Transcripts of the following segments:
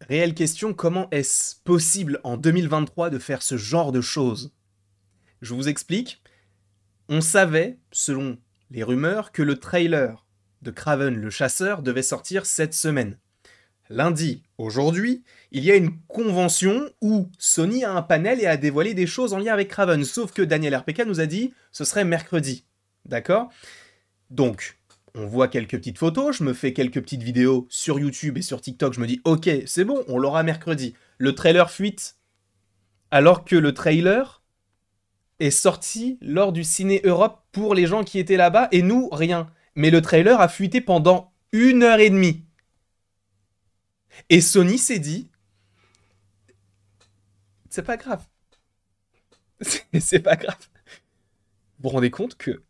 Réelle question, comment est-ce possible en 2023 de faire ce genre de choses? Je vous explique. On savait, selon les rumeurs, que le trailer de Kraven le chasseur devait sortir cette semaine. Lundi, aujourd'hui, il y a une convention où Sony a un panel et a dévoilé des choses en lien avec Kraven, sauf que Daniel RPK nous a dit ce serait mercredi. D'accord? Donc, on voit quelques petites photos, je me fais quelques petites vidéos sur YouTube et sur TikTok, je me dis ok, c'est bon, on l'aura mercredi. Le trailer fuite, alors que le trailer est sorti lors du Ciné Europe pour les gens qui étaient là-bas, et nous, rien. Mais le trailer a fuité pendant 1 heure et demie. Et Sony s'est dit, c'est pas grave. C'est pas grave. Vous vous rendez compte que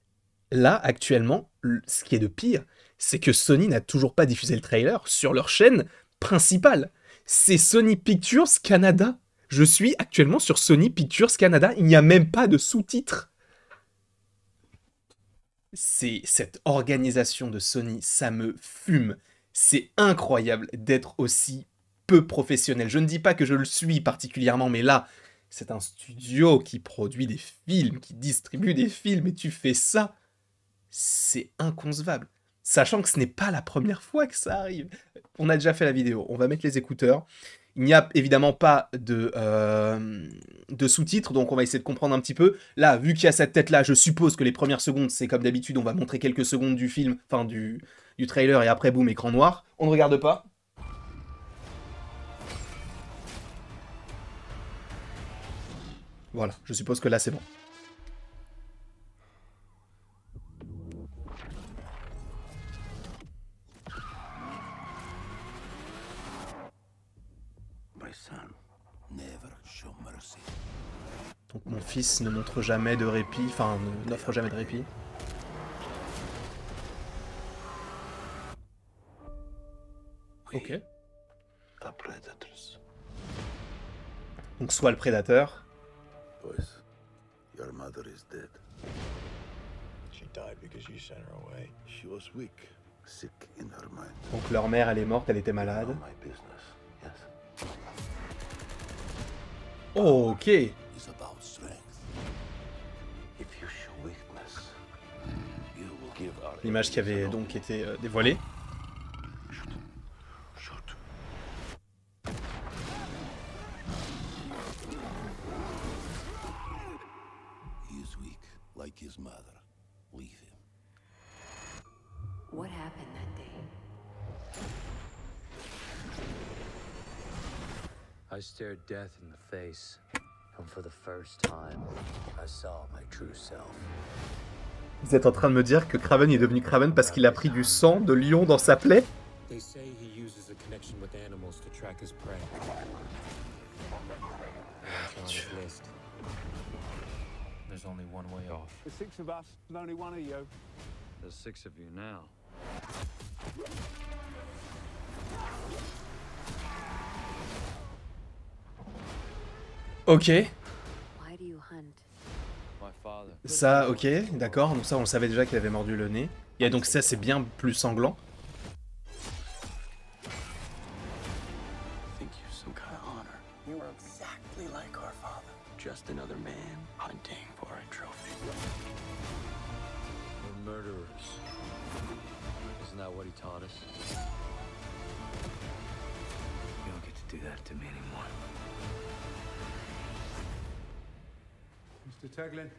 là, actuellement, ce qui est de pire, c'est que Sony n'a toujours pas diffusé le trailer sur leur chaîne principale. C'est Sony Pictures Canada. Je suis actuellement sur Sony Pictures Canada. Il n'y a même pas de sous-titres. C'est cette organisation de Sony, ça me fume. C'est incroyable d'être aussi peu professionnel. Je ne dis pas que je le suis particulièrement, mais là, c'est un studio qui produit des films, qui distribue des films, et tu fais ça, c'est inconcevable. Sachant que ce n'est pas la première fois que ça arrive. On a déjà fait la vidéo, on va mettre les écouteurs. Il n'y a évidemment pas de sous-titres, donc on va essayer de comprendre un petit peu. Là, vu qu'il y a cette tête-là, je suppose que les premières secondes, c'est comme d'habitude, on va montrer quelques secondes du film, enfin du trailer, et après, boum, écran noir. On ne regarde pas. Voilà, je suppose que là, c'est bon. Donc mon fils ne montre jamais de répit, enfin, n'offre jamais de répit. Ok. Donc soit le prédateur. Your mother is dead. She died because you sent her away. She was weak, sick in her mind. Donc leur mère, elle est morte, elle était malade. Not my business. Yes. Oh, ok. It's about strength. If you show weakness, you will give our L'image qui avait donc été dévoilée. shoot. He is weak, like his mother. Leave him. What happened that day? I stared death in the face, and for the first time, I saw my true self. Vous êtes en train de me dire que Kraven est devenu Kraven parce qu'il a pris du sang de lion dans sa plaie? They say he uses a connection with animals to track his prey. That's on his list. There's only one way off. The six of us, and only one of you. There's 6 of you now. Ok. Why do you hunt? My father. Ça, ok, d'accord. Donc ça, on le savait déjà qu'il avait mordu le nez. Et donc ça, c'est bien plus sanglant. Think you're some kind of honor. You are exactly like our father. Just another man hunting for a trophy. We're murderers. Isn't that what he taught us? You don't get to do that to me anymore. Mr. Taglin.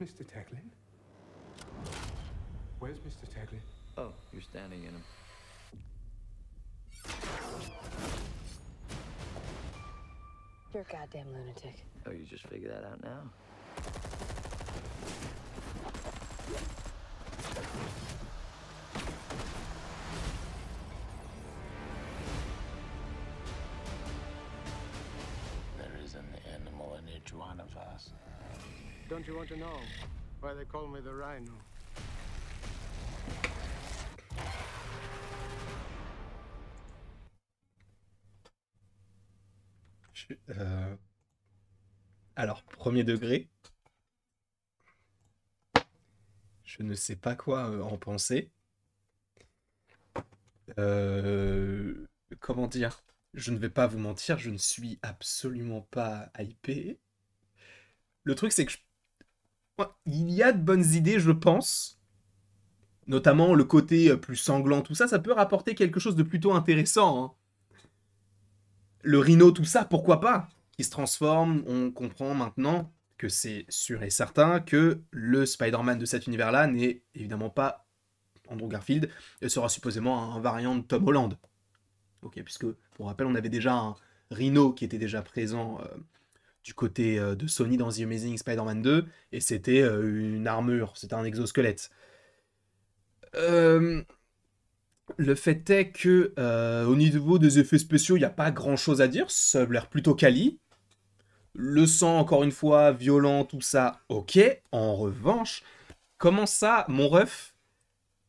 Mr. Taglin? Where's Mr. Taglin? Oh, you're standing in him. You're a goddamn lunatic. Oh, you just figured that out now? There is an animal in each one of us. Don't you want to know why they call me the Rhino? Alors, premier degré. Je ne sais pas quoi en penser. Comment dire? Je ne vais pas vous mentir, je ne suis absolument pas hypé. Le truc, c'est que ouais, il y a de bonnes idées, je pense. Notamment le côté plus sanglant, tout ça, ça peut rapporter quelque chose de plutôt intéressant. Hein. Le rhino, tout ça, pourquoi pas? Qui se transforme, on comprend maintenant que c'est sûr et certain que le Spider-Man de cet univers-là n'est évidemment pas Andrew Garfield, et sera supposément un variant de Tom Holland. Ok, puisque, pour rappel, on avait déjà un Rhino qui était déjà présent du côté de Sony dans The Amazing Spider-Man 2, et c'était une armure, c'était un exosquelette. Le fait est que, au niveau des effets spéciaux, il n'y a pas grand-chose à dire, ça a l'air plutôt quali. Le sang, encore une fois, violent, tout ça, ok. En revanche, comment ça, mon ref,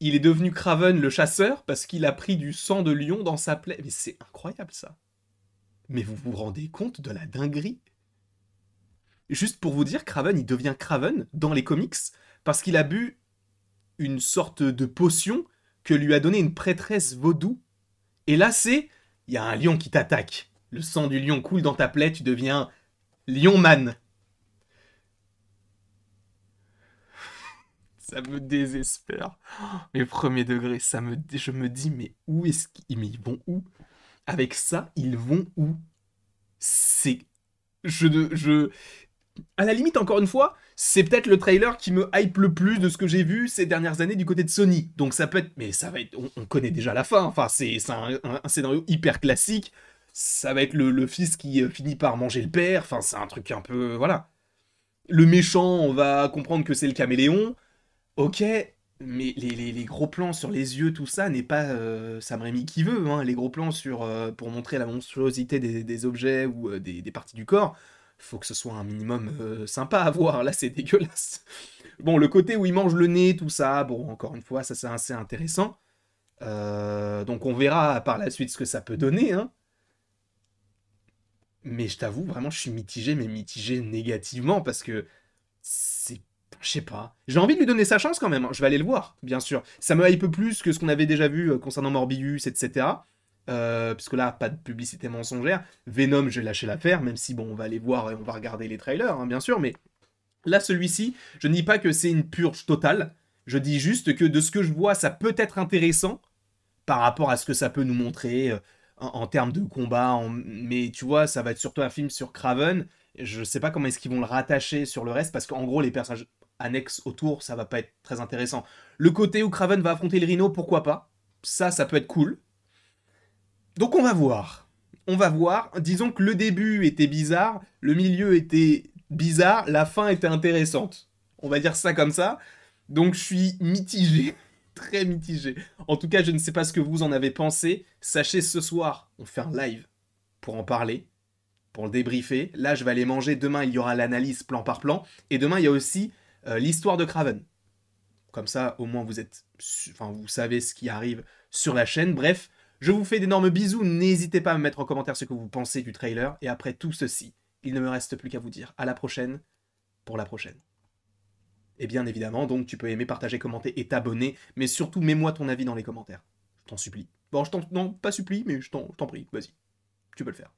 il est devenu Kraven le chasseur parce qu'il a pris du sang de lion dans sa plaie. Mais c'est incroyable ça. Mais vous vous rendez compte de la dinguerie? Juste pour vous dire, Kraven, il devient Kraven dans les comics parce qu'il a bu une sorte de potion que lui a donné une prêtresse vaudou. Et là, c'est... Il y a un lion qui t'attaque. Le sang du lion coule dans ta plaie, tu deviens Lionman. Ça me désespère. Mais premier degré, je me dis, mais où est-ce qu'ils... Mais ils vont où? Avec ça, ils vont où? C'est... À la limite, encore une fois, c'est peut-être le trailer qui me hype le plus de ce que j'ai vu ces dernières années du côté de Sony. Donc ça peut être... Mais ça va être... On connaît déjà la fin. Enfin, c'est un scénario hyper classique. Ça va être le fils qui finit par manger le père. Enfin, c'est un truc un peu... Voilà. Le méchant, on va comprendre que c'est le caméléon. Ok, mais les gros plans sur les yeux, tout ça, n'est pas Sam Raimi qui veut. Hein. Les gros plans pour montrer la monstruosité des objets ou des parties du corps, faut que ce soit un minimum sympa à voir. Là, c'est dégueulasse. Bon, le côté où il mange le nez, tout ça, bon, encore une fois, ça c'est assez intéressant. Donc on verra par la suite ce que ça peut donner. Hein. Mais je t'avoue, vraiment, je suis mitigé, mais mitigé négativement, parce que c'est... Je sais pas. J'ai envie de lui donner sa chance quand même. Hein. Je vais aller le voir, bien sûr. Ça me hype plus que ce qu'on avait déjà vu concernant Morbius, etc. Puisque là, pas de publicité mensongère. Venom, j'ai lâché l'affaire, même si, bon, on va aller voir et on va regarder les trailers, hein, bien sûr. Mais là, celui-ci, je ne dis pas que c'est une purge totale. Je dis juste que de ce que je vois, ça peut être intéressant par rapport à ce que ça peut nous montrer en termes de combat. Mais tu vois, ça va être surtout un film sur Kraven. Je sais pas comment est-ce qu'ils vont le rattacher sur le reste, parce qu'en gros, les personnages annexes autour, ça va pas être très intéressant. Le côté où Kraven va affronter le Rhino, pourquoi pas? Ça peut être cool. Donc on va voir. On va voir. Disons que le début était bizarre, le milieu était bizarre, la fin était intéressante. On va dire ça comme ça. Donc je suis mitigé. Très mitigé. En tout cas, je ne sais pas ce que vous en avez pensé. Sachez, ce soir, on fait un live pour en parler, pour le débriefer. Là, je vais aller manger. Demain, il y aura l'analyse plan par plan. Et demain, il y a aussi l'histoire de Kraven. Comme ça, au moins, vous savez ce qui arrive sur la chaîne. Bref, je vous fais d'énormes bisous. N'hésitez pas à me mettre en commentaire ce que vous pensez du trailer. Et après tout ceci, il ne me reste plus qu'à vous dire à la prochaine pour la prochaine. Et bien évidemment, donc, tu peux aimer, partager, commenter et t'abonner. Mais surtout, mets-moi ton avis dans les commentaires. Je t'en supplie. Bon, non, pas supplie, mais je t'en prie. Vas-y, tu peux le faire.